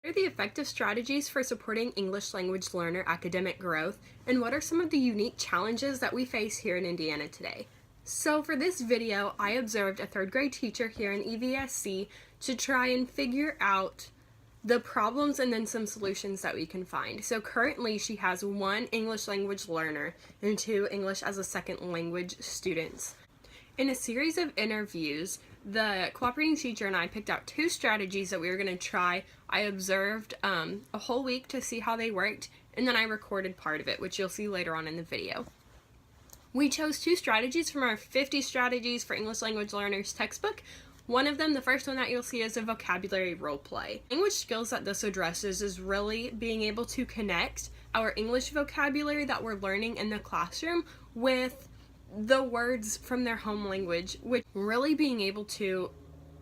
What are the effective strategies for supporting English language learner academic growth, and what are some of the unique challenges that we face here in Indiana today? So for this video, I observed a third grade teacher here in EVSC to try and figure out the problems and then some solutions that we can find. So currently she has 1 English language learner and 2 English as a second language students. In a series of interviews, the cooperating teacher and I picked out 2 strategies that we were going to try. I observed a whole week to see how they worked, and then I recorded part of it, which you'll see later on in the video. We chose 2 strategies from our 50 Strategies for English Language Learners textbook. One of them, the first one that you'll see, is a vocabulary role play. Language skills that this addresses is really being able to connect our English vocabulary that we're learning in the classroom with the words from their home language, which really being able to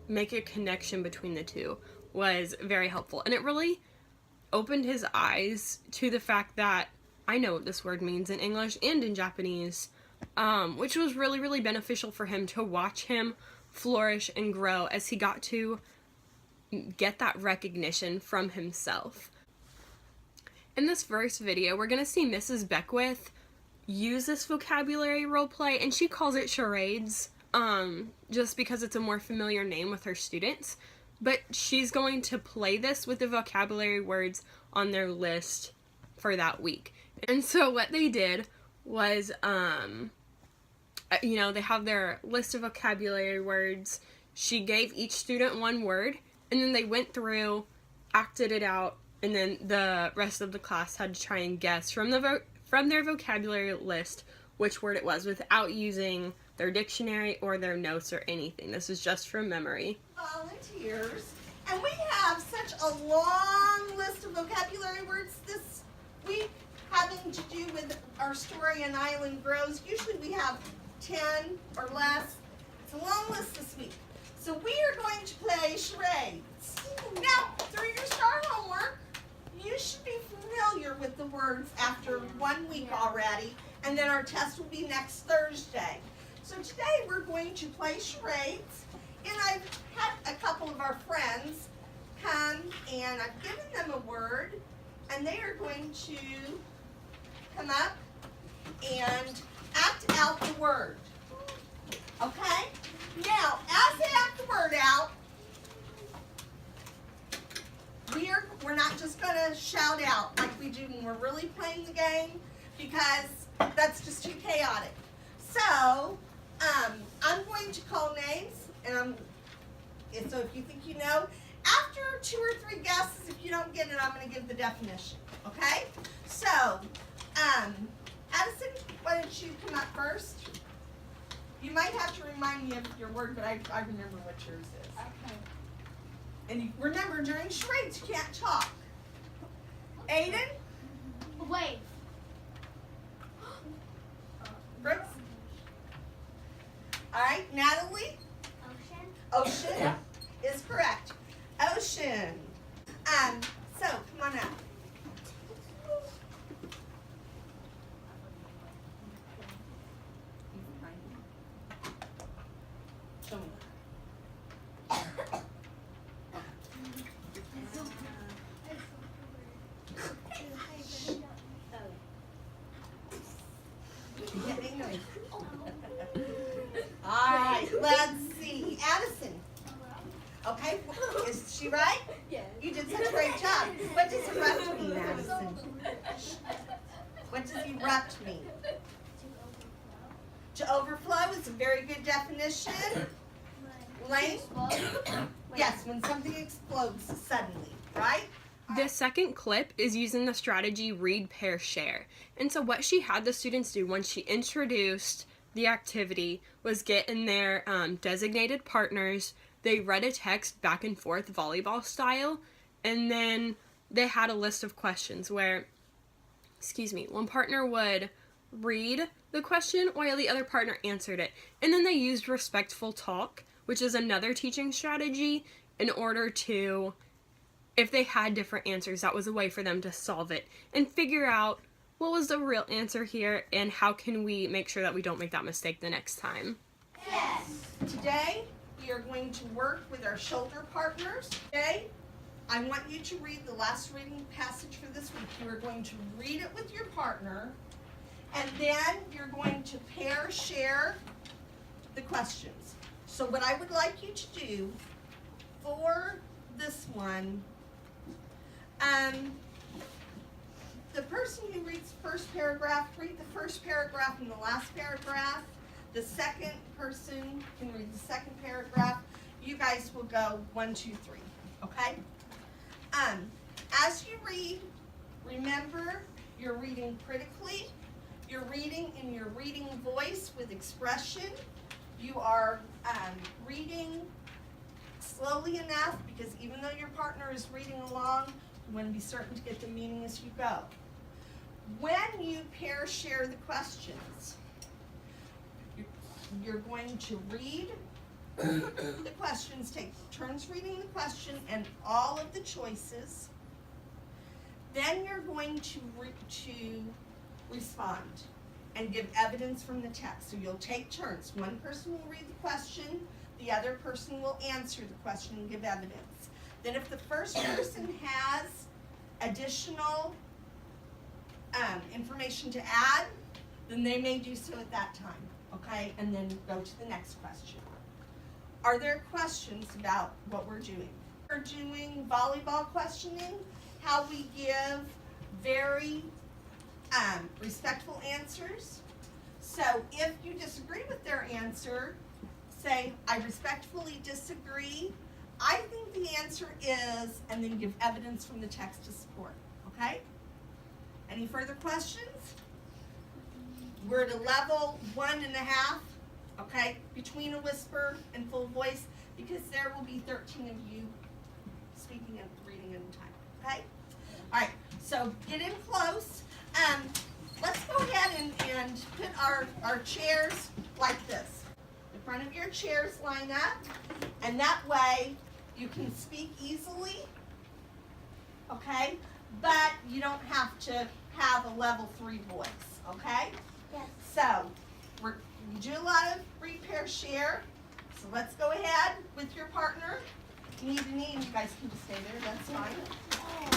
make a connection between the two was very helpful. And it really opened his eyes to the fact that I know what this word means in English and in Japanese, which was really, really beneficial for him to watch him flourish and grow as he got to get that recognition from himself. In this first video, we're going to see Mrs. Beckwith use this vocabulary role play, and she calls it charades just because it's a more familiar name with her students, but she's going to play this with the vocabulary words on their list for that week. And so what they did was they have their list of vocabulary words. She gave each student 1 word, and then they went through, acted it out, and then the rest of the class had to try and guess from their vocabulary list which word it was without using their dictionary or their notes or anything. This is just from memory. Volunteers, and we have such a long list of vocabulary words this week having to do with our story and Island Grows. Usually we have 10 or less. It's a long list this week. So we are going to play charades. Now, through your STAR homework, you should be familiar with the words after 1 week already, and then our test will be next Thursday. So today we're going to play charades, and I've had a couple of our friends come, and I've given them a word, and they are going to come up and act out the word. Okay? Now, as they act the word out, we're not just going to shout out like we do when we're really playing the game, because that's just too chaotic. So, I'm going to call names, and so if you think you know, after 2 or 3 guesses, if you don't get it, I'm going to give the definition. Okay? So, Addison, why don't you come up first? You might have to remind me of your word, but I remember what yours is. Okay. And remember, during charades, you can't talk. Aiden? Wave. Brooks? All right, Natalie? Ocean. Ocean is correct. Ocean. So, come on out. Show me. All right, let's see. Addison. Okay, is she right? Yes. You did such a great job. What does erupt mean, Addison? What does erupt mean? To overflow is a very good definition. Lane? Yes, when something explodes suddenly, right? The second clip is using the strategy read, pair, share. And so what she had the students do once she introduced the activity was get in their designated partners. They read a text back and forth volleyball style, and then they had a list of questions where, one partner would read the question while the other partner answered it. And then they used respectful talk, which is another teaching strategy, in order to, if they had different answers, that was a way for them to solve it and figure out what was the real answer here and how can we make sure that we don't make that mistake the next time. Yes. Today we are going to work with our shoulder partners. Okay? I want you to read the last reading passage for this week. You are going to read it with your partner, and then you're going to pair share the questions. So what I would like you to do for this one, the person who reads the first paragraph, read the first paragraph and the last paragraph. The second person can read the second paragraph. You guys will go 1, 2, 3, okay? As you read, remember you're reading critically. You're reading in your reading voice with expression. You are reading slowly enough, because even though your partner is reading along, you want to be certain to get the meaning as you go. When you pair share the questions, you're going to read the questions, take turns reading the question and all of the choices. Then you're going to respond and give evidence from the text. So you'll take turns. One person will read the question, the other person will answer the question and give evidence. Then if the first person has additional information to add, then they may do so at that time, okay? And then go to the next question. Are there questions about what we're doing? We're doing volleyball questioning, how we give very respectful answers. So if you disagree with their answer, say, I respectfully disagree. I think the answer is, and then give evidence from the text to support, okay? Any further questions? We're at a level 1.5, okay, between a whisper and full voice, because there will be 13 of you speaking and reading in time, okay? All right, so get in close. Let's go ahead and put our chairs like this. The front of your chairs line up, and that way you can speak easily, okay? But you don't have to have a level 3 voice, okay? Yes. So, we do a lot of read, pair, share. So let's go ahead with your partner. Knee to knee, and you guys can just stay there, that's fine.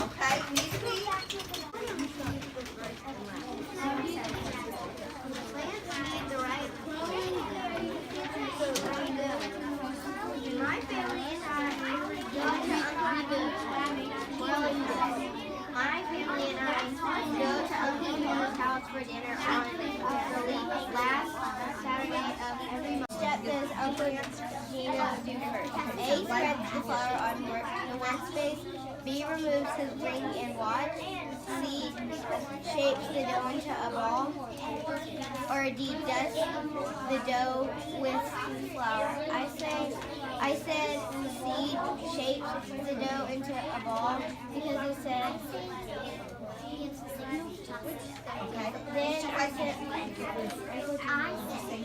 Okay, knee to knee. My family and I go to Uncle Bill's house for dinner on the last Saturday of every month. Step does Uncle Gino do first? A. Spreads the flour on the workspace. B. Removes his ring and watch. C. Shapes the dough into a ball. Or D. Dusts the dough with flour. I said C. Shapes the dough into a ball because it said. Okay. Then I said.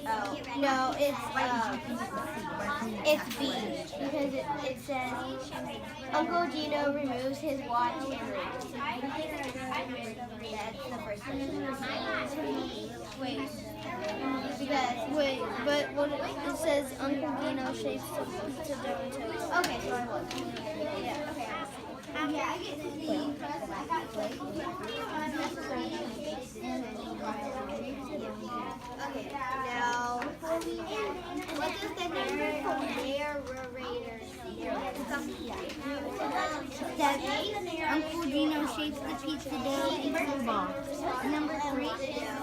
Oh no, it's B because it says Uncle Gino removes his watch and ring. That's the first one. But what it says Uncle Gino shapes the dough into. Okay, so I look. Yeah. Okay. I get C. I got okay, now, what does the number for narrator Uncle Gino shapes the pizza dough into a ball. Number 3,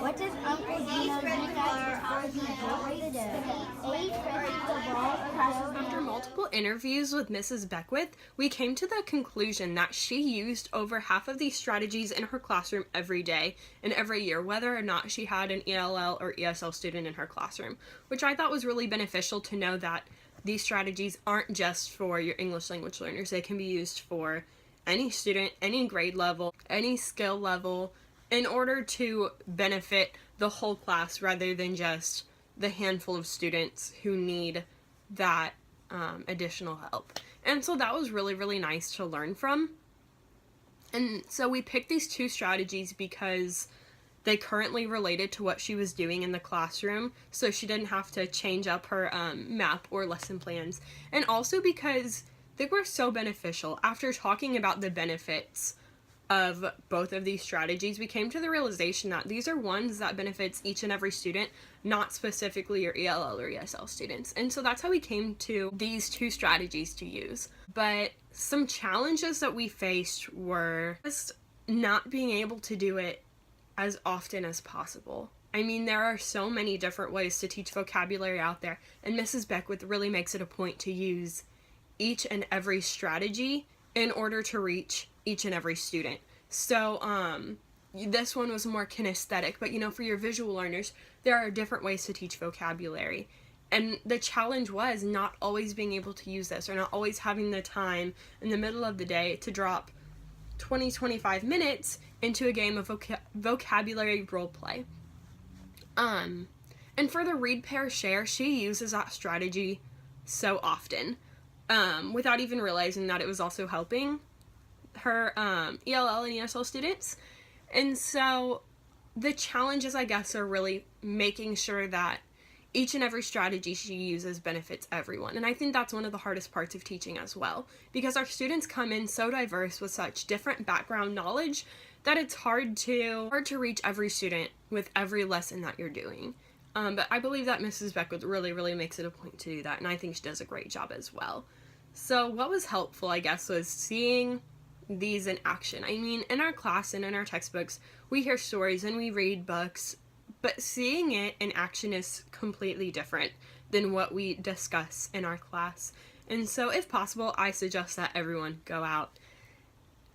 what does Uncle Gino do for the dough? A spreads the ball across. After multiple interviews with Mrs. Beckwith, we came to the conclusion that she used over half of these strategies in her classroom every day and every year, whether or not she had an ELL or ESL student in her classroom, which I thought was really beneficial to know that these strategies aren't just for your English language learners. They can be used for any student, any grade level, any skill level, in order to benefit the whole class rather than just the handful of students who need that additional help. And so that was really, really nice to learn from. And so we picked these 2 strategies because they currently related to what she was doing in the classroom, so she didn't have to change up her map or lesson plans. And also because they were so beneficial. After talking about the benefits of both of these strategies, we came to the realization that these are ones that benefits each and every student, not specifically your ELL or ESL students. And so that's how we came to these two strategies to use. But some challenges that we faced were just not being able to do it as often as possible. I mean, there are so many different ways to teach vocabulary out there, and Mrs. Beckwith really makes it a point to use each and every strategy in order to reach each and every student. So this one was more kinesthetic, but for your visual learners, there are different ways to teach vocabulary. And the challenge was not always being able to use this, or not always having the time in the middle of the day to drop 20-25 minutes into a game of vocabulary role play. And for the read, pair, share, she uses that strategy so often, without even realizing that it was also helping her ELL and ESL students. And so the challenges, I guess, are really making sure that each and every strategy she uses benefits everyone. And I think that's one of the hardest parts of teaching as well, because our students come in so diverse with such different background knowledge that it's hard to reach every student with every lesson that you're doing. But I believe that Mrs. Beckwith really makes it a point to do that, and I think she does a great job as well. So what was helpful, I guess, was seeing these in action. I mean, in our class and in our textbooks, we hear stories and we read books, but seeing it in action is completely different than what we discuss in our class. And so, if possible, I suggest that everyone go out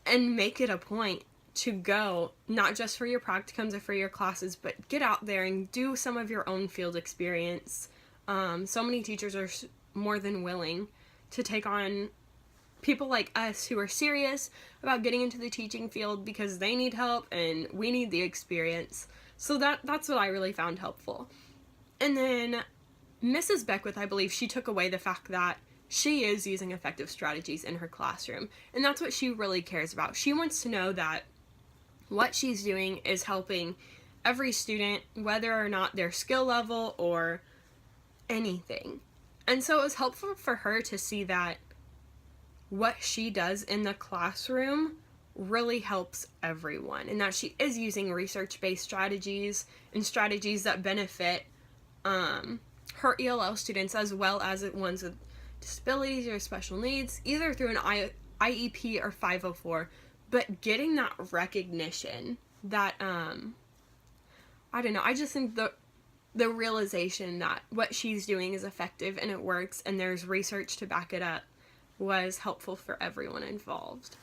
and make it a point to go, not just for your practicums or for your classes, but get out there and do some of your own field experience. So many teachers are more than willing to take on people like us who are serious about getting into the teaching field because they need help and we need the experience. So that's what I really found helpful. And then Mrs. Beckwith, I believe, she took away the fact that she is using effective strategies in her classroom. And that's what she really cares about. She wants to know that what she's doing is helping every student, whether or not their skill level or anything. And so it was helpful for her to see that what she does in the classroom really helps everyone, and that she is using research-based strategies and strategies that benefit her ELL students as well as ones with disabilities or special needs, either through an IEP or 504, but getting that recognition that, I don't know, I just think the realization that what she's doing is effective and it works and there's research to back it up was helpful for everyone involved.